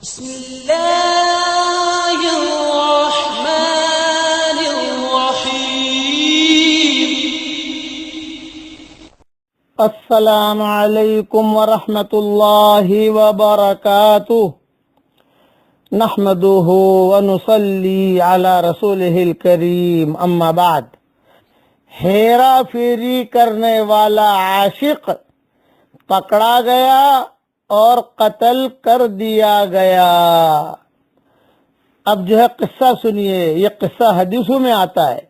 بسم الله الرحمن الرحيم. السلام علیکم ورحمۃ اللہ وبرکاتہ. نحمده ونصلی علی رسولہ الکریم. اما بعد. ہیرا پھیری کرنے والا عاشق پکڑا گیا اور قتل کر دیا گیا. اب جو ہے قصہ سنیے. یہ قصہ حدیثوں میں آتا ہے.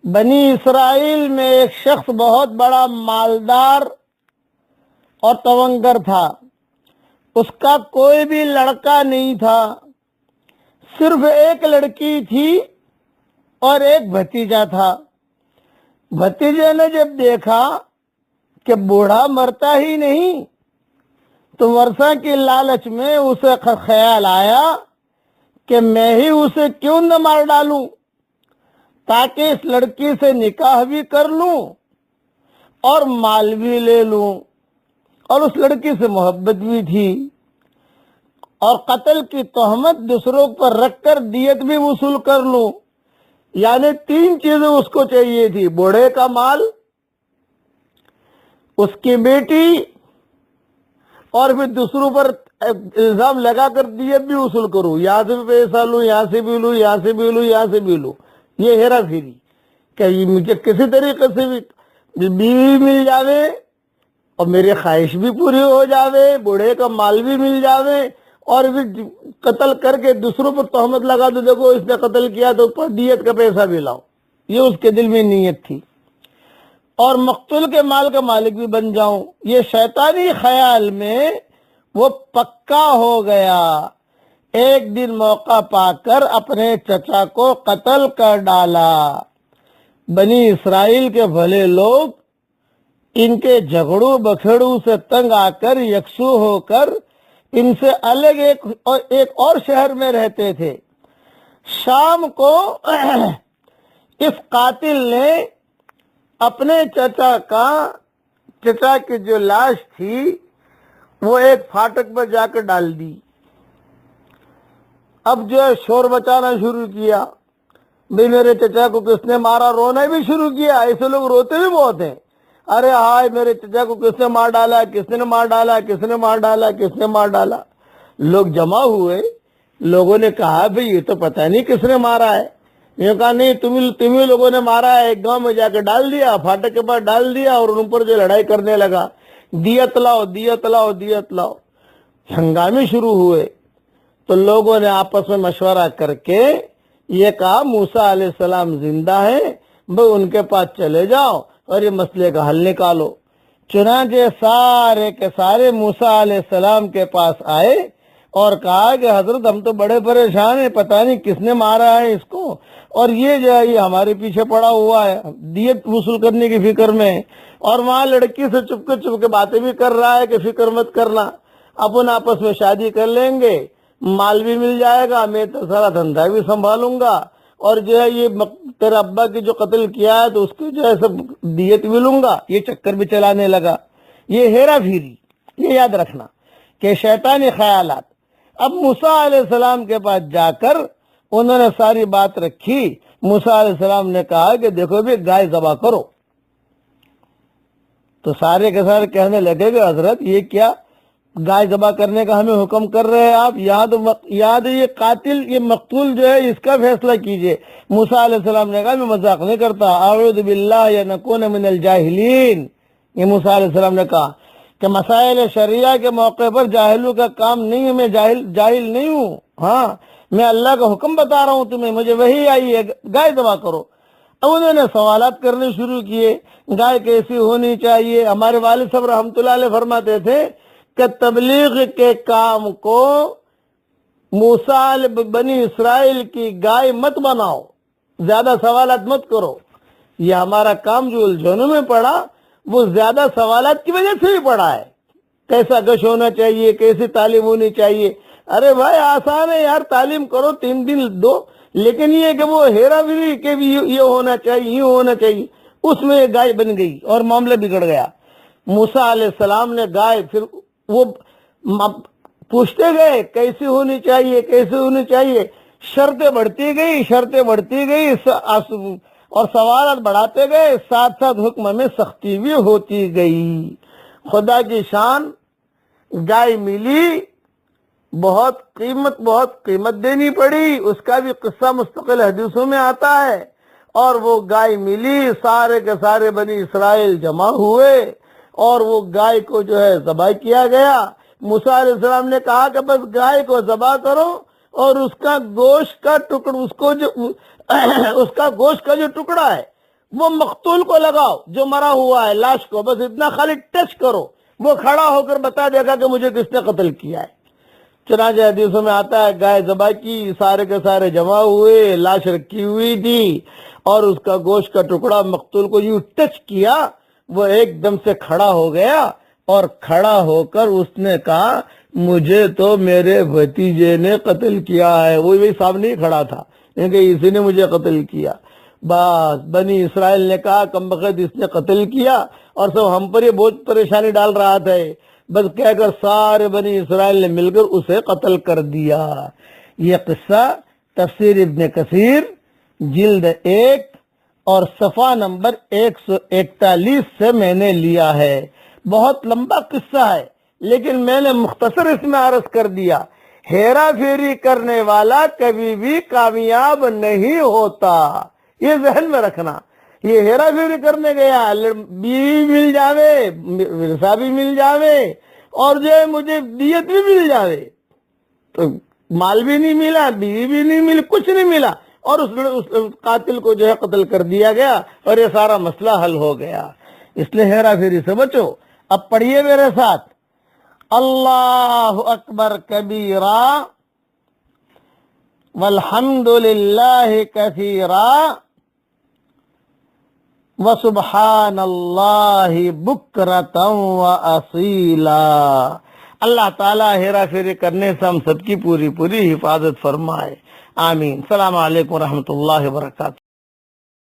بنی اسرائیل میں ایک شخص بہت بڑا مالدار اور تونگر تھا. اس کا کوئی بھی لڑکا نہیں تھا، صرف ایک لڑکی تھی اور ایک بھتیجا تھا. بھتیجے نے جب دیکھا کہ بوڑھا مرتا ہی نہیں تو ورثہ کی لالچ میں اسے خیال آیا کہ میں ہی اسے کیوں نہ مار ڈالوں تاکہ اس لڑکی سے نکاح بھی کر لوں اور مال بھی لے لوں، اور اس لڑکی سے محبت بھی تھی، اور قتل کی تہمت دوسروں پر رکھ کر دیت بھی وصول کر لوں. یعنی تین چیزیں اس کو چاہیے تھی: بوڑھے کا مال، اس کی بیٹی، اور پھر دوسروں پر الزام لگا کر دیت بھی وصول کروں. یہاں سے بھی پیسہ لوں، یہاں سے بھی لوں، یہاں سے بھی لوں، یہاں سے بھی لوں. یہ ہیرا پھیری کہ مجھے کسی طریقے سے بھی بیوی مل جاوے اور میری خواہش بھی پوری ہو جاوے، بوڑھے کا مال بھی مل جاوے، اور پھر قتل کر کے دوسروں پر تہمت لگا دو، دیکھو اس نے قتل کیا تو دیت کا پیسہ بھی لاؤ. یہ اس کے دل میں نیت تھی. اور مقتول کے مال کا مالک بھی بن جاؤں. یہ شیطانی خیال میں وہ پکا ہو گیا. ایک دن موقع پا کر اپنے چچا کو قتل کر ڈالا. بنی اسرائیل کے بھلے لوگ ان کے جھگڑوں بکھیڑوں سے تنگ آ کر یکسو ہو کر ان سے الگ ایک اور شہر میں رہتے تھے. شام کو اس قاتل نے اپنے چچا کی جو لاش تھی وہ ایک پھاٹک پر جا کر ڈال دی. اب جو ہے شور مچانا شروع کیا، بھئی میرے چچا کو کس نے مارا. رونا بھی شروع کیا. ایسے لوگ روتے بھی بہت ہیں. ارے ہائے میرے چچا کو کس نے مار ڈالا، کس نے مار ڈالا، کس نے مار ڈالا، کس نے مار ڈالا. لوگ جمع ہوئے. لوگوں نے کہا بھئی یہ تو پتہ نہیں کس نے مارا ہے. یہ کہا نہیں تمہیں لوگوں نے مارا ہے. ایک گاؤں میں جا کے ڈال دیا، پھاٹک کے پاس ڈال دیا، اور ان پر جو لڑائی کرنے لگا، دیت لاؤ دیت لاؤ دیت لاؤ. ہنگامے شروع ہوئے. تو لوگوں نے آپس میں مشورہ کر کے یہ کہا موسیٰ علیہ السلام زندہ ہیں، بھئی ان کے پاس چلے جاؤ اور یہ مسئلے کا حل نکالو. چنانچہ سارے کے سارے موسیٰ علیہ السلام کے پاس آئے اور کہا کہ حضرت ہم تو بڑے پریشان ہیں، پتہ نہیں کس نے مارا ہے اس کو، اور یہ جو ہے یہ ہمارے پیچھے پڑا ہوا ہے، دیت وصول کرنے کی فکر میں، اور وہاں لڑکی سے چپ کے باتیں بھی کر رہا ہے کہ فکر مت کرنا، اپن آپس میں شادی کر لیں گے، مال بھی مل جائے گا، میں تو سارا دھندا بھی سنبھالوں گا، اور جو ہے یہ تیرے ابا کی جو قتل کیا ہے تو اس کی جو ہے سب دیت بھی لوں گا. یہ چکر بھی چلانے لگا. یہ ہیرا پھیری. یہ یاد رکھنا کہ شیطانی خیالات. اب موسیٰ علیہ السلام کے پاس جا کر انہوں نے ساری بات رکھی. موسیٰ علیہ السلام نے کہا کہ دیکھو بھی گائے ذبح کرو. تو سارے کے سارے کہنے لگے کہ حضرت یہ کیا گائے ذبح کرنے کا ہمیں حکم کر رہے ہیں آپ؟ یاد یہ قاتل، یہ مقتول جو ہے اس کا فیصلہ کیجئے. موسیٰ علیہ السلام نے کہا میں مذاق نہیں کرتا، اعوذ باللہ یا نکون من الجاہلین. یہ موسیٰ علیہ السلام نے کہا کہ مسائل شریعہ کے موقع پر جاہلوں کا کام نہیں ہے، میں جاہل نہیں ہوں. ہاں میں اللہ کا حکم بتا رہا ہوں تمہیں، مجھے وحی آئی ہے، گائے ذبح کرو. اب انہوں نے سوالات کرنے شروع کیے. گائے کیسی ہونی چاہیے؟ ہمارے والد صاحب رحمۃ اللہ علیہ فرماتے تھے کہ تبلیغ کے کام کو موسیٰ بنی اسرائیل کی گائے مت بناؤ، زیادہ سوالات مت کرو. یہ ہمارا کام جو الجھنوں میں پڑا وہ زیادہ سوالات کی وجہ سے ہی پڑا ہے. کیسا گش ہونا چاہیے، کیسی تعلیم ہونی چاہیے. ارے بھائی آسان ہے یار، تعلیم کرو 3 دن دو، لیکن یہ کہ وہ ہیرا بھی کہ بھی یہ ہونا چاہیے، یہ ہونا چاہیے، اس میں یہ گائے بن گئی اور معاملہ بگڑ گیا. موسیٰ علیہ السلام نے گائے پھر وہ پوچھتے گئے کیسی ہونی چاہیے کیسی ہونی چاہیے، شرطیں بڑھتی گئی اور سوالات بڑھاتے گئے، ساتھ ساتھ حکم میں سختی بھی ہوتی گئی۔ خدا کی شان، گائے ملی، بہت قیمت دینی پڑی، اس کا بھی قصہ مستقل حدیثوں میں آتا ہے۔ اور وہ گائے ملی، سارے کے سارے بنی اسرائیل جمع ہوئے اور وہ گائے کو جو ہے ذبح کیا گیا۔ موسیٰ علیہ السلام نے کہا کہ بس گائے کو ذبح کرو اور اس کا گوشت کا ٹکڑا، اس کا گوشت کا جو ٹکڑا ہے وہ مقتول کو لگاؤ، جو مرا ہوا ہے لاش کو، بس اتنا خالی ٹچ کرو، وہ کھڑا ہو کر بتا دے گا کہ مجھے کس نے قتل کیا ہے۔ چنانچہ حدیثوں میں آتا ہے گائے ذبح کی، سارے کے سارے جمع ہوئے، لاش رکھی ہوئی تھی اور اس کا گوشت کا ٹکڑا مقتول کو یوں ٹچ کیا، وہ ایک دم سے کھڑا ہو گیا اور کھڑا ہو کر اس نے کہا مجھے تو میرے بھتیجے نے قتل کیا ہے۔ وہی سامنے ہی کھڑا تھا کہ اسی نے مجھے قتل کیا۔ بس بنی اسرائیل نے کہا کم بخت اس نے قتل کیا، اور سب ہم پر یہ بہت پریشانی ڈال رہا تھا، بس کہہ کر سارے بنی اسرائیل نے مل کر اسے قتل کر دیا۔ یہ قصہ تفسیر ابن کثیر جلد 1 اور صفحہ نمبر 141 سے میں نے لیا ہے۔ بہت لمبا قصہ ہے لیکن میں نے مختصر اس میں عرض کر دیا۔ ہیرا پھیری کرنے والا کبھی بھی کامیاب نہیں ہوتا، یہ ذہن میں رکھنا۔ یہ ہیرا پھیری کرنے گیا، بیوی مل جاوے، ورثہ بھی مل جاوے اور جو ہے مجھے دیت بھی مل جاوے، تو مال بھی نہیں ملا، بیوی بھی نہیں ملی، کچھ نہیں ملا، اور اس قاتل کو جو ہے قتل کر دیا گیا اور یہ سارا مسئلہ حل ہو گیا۔ اس لیے ہیرا پھیری سے بچو۔ اب پڑھیے میرے ساتھ، اللہ اکبر کبیرا والحمد للہ کثیرا وسبحان اللہ بکرۃ واصیلا۔ اللہ تعالیٰ ہیرا پھیری کرنے سے ہم سب کی پوری حفاظت فرمائے، آمین۔ السلام علیکم ورحمۃ اللہ وبرکاتہ۔